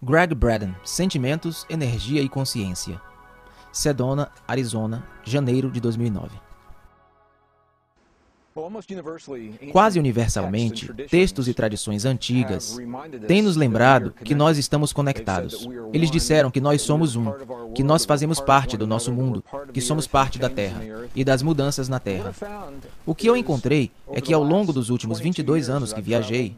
Gregg Braden, Sentimentos, Energia e Consciência. Sedona, Arizona, janeiro de 2009. Quase universalmente, textos e tradições antigas têm nos lembrado que nós estamos conectados. Eles disseram que nós somos um, que nós fazemos parte do nosso mundo, que somos parte da Terra e das mudanças na Terra. O que eu encontrei é que ao longo dos últimos 22 anos que viajei,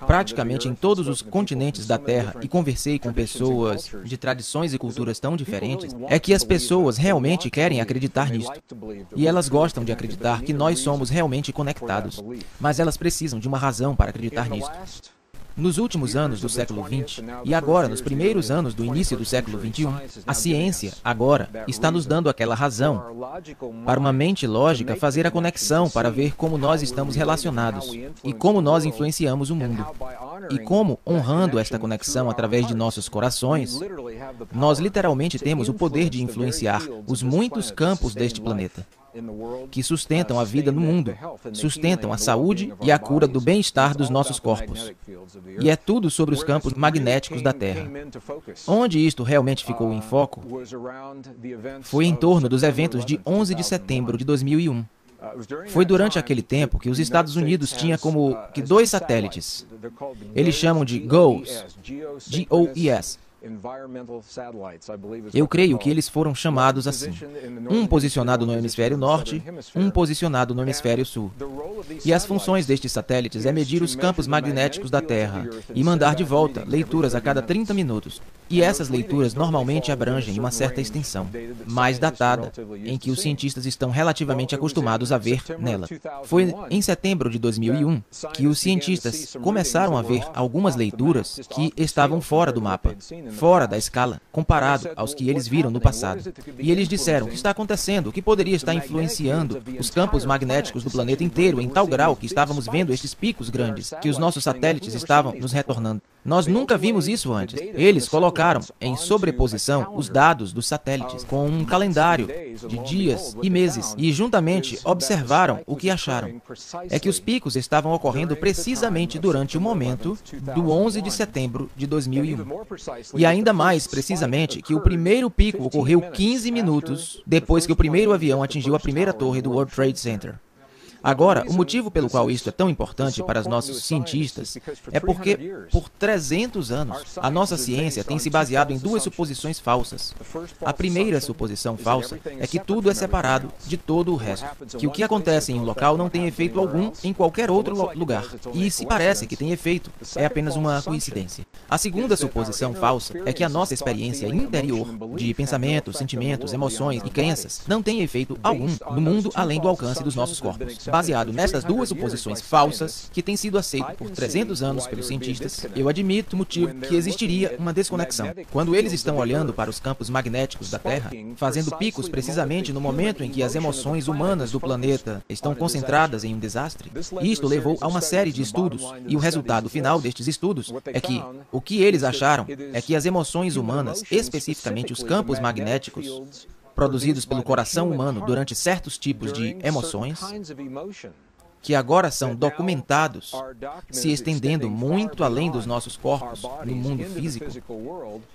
praticamente em todos os continentes da Terra e conversei com pessoas de tradições e culturas tão diferentes, é que as pessoas realmente querem acreditar nisto. E elas gostam de acreditar que nós somos realmente conectados, mas elas precisam de uma razão para acreditar nisto. Nos últimos anos do século XX, e agora nos primeiros anos do início do século XXI, a ciência, agora, está nos dando aquela razão para uma mente lógica fazer a conexão para ver como nós estamos relacionados e como nós influenciamos o mundo. E como, honrando esta conexão através de nossos corações, nós literalmente temos o poder de influenciar os muitos campos deste planeta, que sustentam a vida no mundo, sustentam a saúde e a cura do bem-estar dos nossos corpos. E é tudo sobre os campos magnéticos da Terra. Onde isto realmente ficou em foco foi em torno dos eventos de 11 de setembro de 2001. Foi durante aquele tempo que os Estados Unidos tinha como que 2 satélites. Eles chamam de GOES, G-O-E-S. Eu creio que eles foram chamados assim. Um posicionado no hemisfério norte, um posicionado no hemisfério sul. E as funções destes satélites é medir os campos magnéticos da Terra e mandar de volta leituras a cada 30 minutos. E essas leituras normalmente abrangem uma certa extensão, mais datada, em que os cientistas estão relativamente acostumados a ver nela. Foi em setembro de 2001 que os cientistas começaram a ver algumas leituras que estavam fora do mapa, fora da escala, comparado aos que eles viram no passado. E eles disseram: o que está acontecendo? O que poderia estar influenciando os campos magnéticos do planeta inteiro em tal grau que estávamos vendo estes picos grandes, que os nossos satélites estavam nos retornando? Nós nunca vimos isso antes. Eles colocaram em sobreposição os dados dos satélites com um calendário de dias e meses e juntamente observaram o que acharam. É que os picos estavam ocorrendo precisamente durante o momento do 11 de setembro de 2001. E ainda mais precisamente que o primeiro pico ocorreu 15 minutos depois que o primeiro avião atingiu a primeira torre do World Trade Center. Agora, o motivo pelo qual isto é tão importante para os nossos cientistas é porque, por 300 anos, a nossa ciência tem se baseado em 2 suposições falsas. A primeira suposição falsa é que tudo é separado de todo o resto, que o que acontece em um local não tem efeito algum em qualquer outro lugar, e se parece que tem efeito, é apenas uma coincidência. A segunda suposição falsa é que a nossa experiência interior, de pensamentos, sentimentos, emoções e crenças, não tem efeito algum no mundo além do alcance dos nossos corpos. Baseado nessas 2 suposições falsas, que têm sido aceitas por 300 anos pelos cientistas, eu admito o motivo que existiria uma desconexão. Quando eles estão olhando para os campos magnéticos da Terra, fazendo picos precisamente no momento em que as emoções humanas do planeta estão concentradas em um desastre, isto levou a uma série de estudos, e o resultado final destes estudos é que o que eles acharam é que as emoções humanas, especificamente os campos magnéticos, produzidos pelo coração humano durante certos tipos de emoções, que agora são documentados, se estendendo muito além dos nossos corpos, no mundo físico,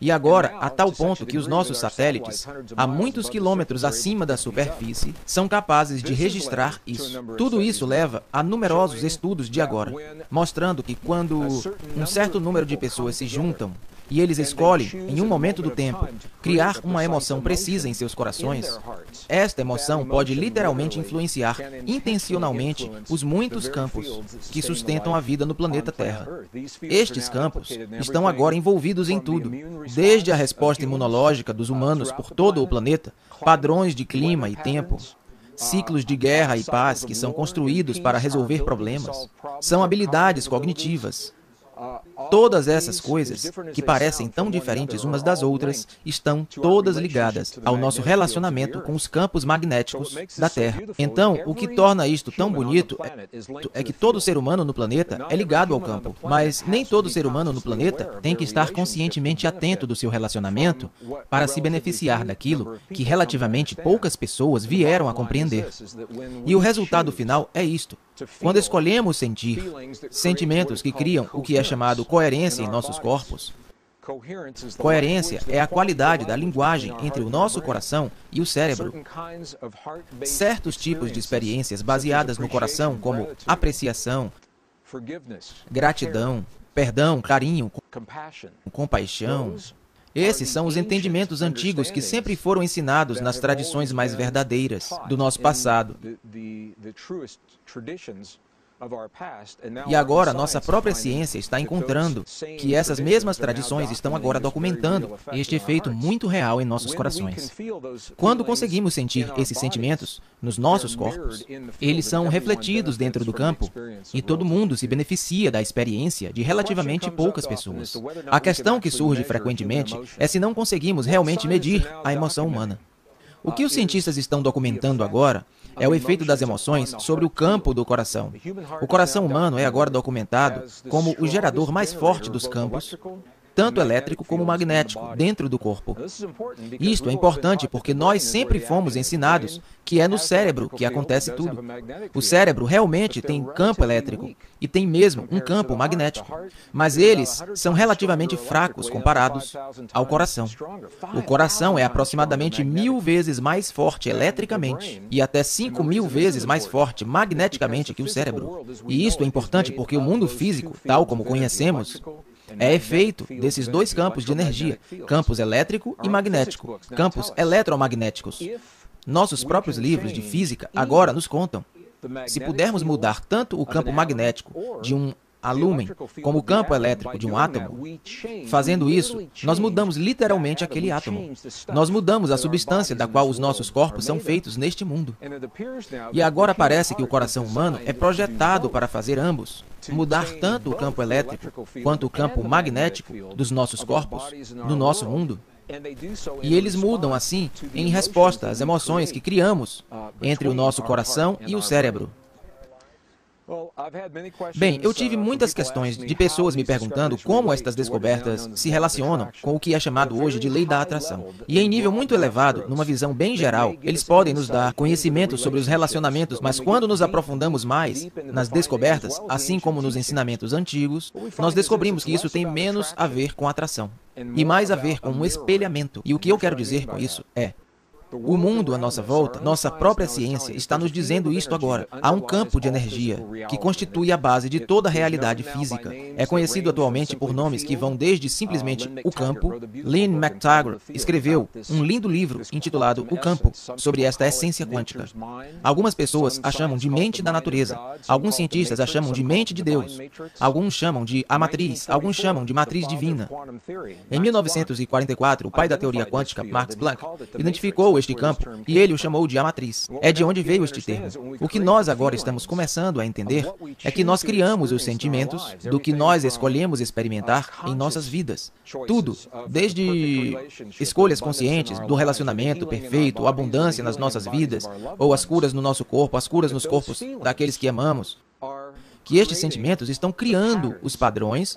e agora a tal ponto que os nossos satélites, a muitos quilômetros acima da superfície, são capazes de registrar isso. Tudo isso leva a numerosos estudos de agora, mostrando que quando um certo número de pessoas se juntam, e eles escolhem, em um momento do tempo, criar uma emoção precisa em seus corações, esta emoção pode literalmente influenciar intencionalmente os muitos campos que sustentam a vida no planeta Terra. Estes campos estão agora envolvidos em tudo, desde a resposta imunológica dos humanos por todo o planeta, padrões de clima e tempo, ciclos de guerra e paz que são construídos para resolver problemas, são habilidades cognitivas. Todas essas coisas, que parecem tão diferentes umas das outras, estão todas ligadas ao nosso relacionamento com os campos magnéticos da Terra. Então, o que torna isto tão bonito é que todo ser humano no planeta é ligado ao campo, mas nem todo ser humano no planeta tem que estar conscientemente atento do seu relacionamento para se beneficiar daquilo que relativamente poucas pessoas vieram a compreender. E o resultado final é isto. Quando escolhemos sentir sentimentos que criam o que é chamado coerência em nossos corpos, Coerência é a qualidade da linguagem entre o nosso coração e o cérebro. Certos tipos de experiências baseadas no coração, como apreciação, gratidão, perdão, carinho, compaixão, esses são os entendimentos antigos que sempre foram ensinados nas tradições mais verdadeiras do nosso passado. E agora, nossa própria ciência está encontrando que essas mesmas tradições estão agora documentando este efeito muito real em nossos corações. Quando conseguimos sentir esses sentimentos nos nossos corpos, eles são refletidos dentro do campo e todo mundo se beneficia da experiência de relativamente poucas pessoas. A questão que surge frequentemente é se não conseguimos realmente medir a emoção humana. O que os cientistas estão documentando agora é o efeito das emoções sobre o campo do coração. O coração humano é agora documentado como o gerador mais forte dos campos, tanto elétrico como magnético, dentro do corpo. Isto é importante porque nós sempre fomos ensinados que é no cérebro que acontece tudo. O cérebro realmente tem campo elétrico e tem mesmo um campo magnético, mas eles são relativamente fracos comparados ao coração. O coração é aproximadamente 1000 vezes mais forte eletricamente e até 5000 vezes mais forte magneticamente que o cérebro. E isto é importante porque o mundo físico, tal como conhecemos, é efeito desses dois campos de energia, campos elétrico e magnético, campos eletromagnéticos. Nossos próprios livros de física agora nos contam. Se pudermos mudar tanto o campo magnético de um alúmen como o campo elétrico de um átomo, fazendo isso, nós mudamos literalmente aquele átomo. Nós mudamos a substância da qual os nossos corpos são feitos neste mundo. E agora parece que o coração humano é projetado para fazer ambos, mudar tanto o campo elétrico quanto o campo magnético dos nossos corpos, no nosso mundo. E eles mudam assim em resposta às emoções que criamos entre o nosso coração e o cérebro. Bem, eu tive muitas questões de pessoas me perguntando como estas descobertas se relacionam com o que é chamado hoje de lei da atração. E em nível muito elevado, numa visão bem geral, eles podem nos dar conhecimento sobre os relacionamentos, mas quando nos aprofundamos mais nas descobertas, assim como nos ensinamentos antigos, nós descobrimos que isso tem menos a ver com atração e mais a ver com um espelhamento. E o que eu quero dizer com isso é: o mundo à nossa volta, nossa própria ciência, está nos dizendo isto agora. Há um campo de energia que constitui a base de toda a realidade física. É conhecido atualmente por nomes que vão desde simplesmente o campo. Lynn McTaggart escreveu um lindo livro intitulado O Campo, sobre esta essência quântica. Algumas pessoas a chamam de mente da natureza. Alguns cientistas a chamam de mente de Deus. Alguns chamam de a matriz. Alguns chamam de matriz divina. Em 1944, o pai da teoria quântica, Max Planck, identificou este campo e ele o chamou de a matriz. É de onde veio este termo. O que nós agora estamos começando a entender é que nós criamos os sentimentos do que nós escolhemos experimentar em nossas vidas. Tudo, desde escolhas conscientes do relacionamento perfeito, abundância nas nossas vidas, ou as curas no nosso corpo, as curas nos corpos daqueles que amamos, que estes sentimentos estão criando os padrões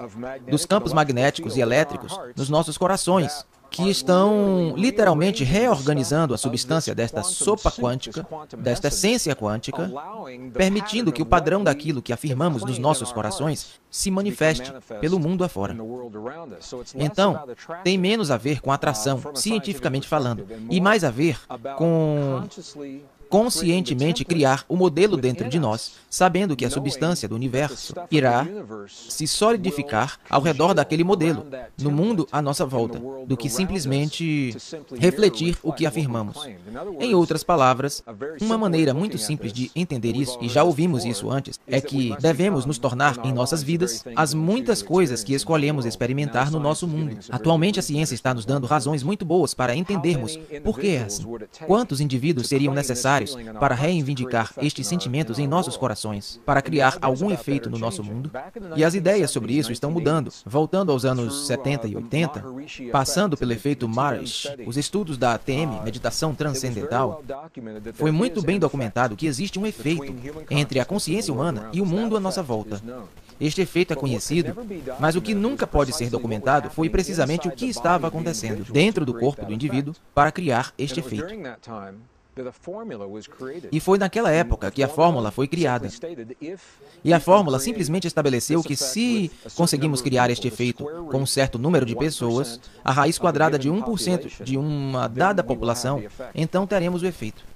dos campos magnéticos e elétricos nos nossos corações, que estão literalmente reorganizando a substância desta sopa quântica, desta essência quântica, permitindo que o padrão daquilo que afirmamos nos nossos corações se manifeste pelo mundo afora. Então, tem menos a ver com atração, cientificamente falando, e mais a ver com conscientemente criar o modelo dentro de nós, sabendo que a substância do universo irá se solidificar ao redor daquele modelo, no mundo à nossa volta, do que simplesmente refletir o que afirmamos. Em outras palavras, uma maneira muito simples de entender isso, e já ouvimos isso antes, é que devemos nos tornar em nossas vidas as muitas coisas que escolhemos experimentar no nosso mundo. Atualmente a ciência está nos dando razões muito boas para entendermos por que é assim. Quantos indivíduos seriam necessários para reivindicar estes sentimentos em nossos corações, para criar algum efeito no nosso mundo? E as ideias sobre isso estão mudando. Voltando aos anos 70 e 80, passando pelo efeito Marish, os estudos da ATM, meditação transcendental, foi muito bem documentado que existe um efeito entre a consciência humana e o mundo à nossa volta. Este efeito é conhecido, mas o que nunca pode ser documentado foi precisamente o que estava acontecendo dentro do corpo do indivíduo para criar este efeito. E foi naquela época que a fórmula foi criada. E a fórmula simplesmente estabeleceu que se conseguimos criar este efeito com um certo número de pessoas, a raiz quadrada de 1% de uma dada população, então teremos o efeito.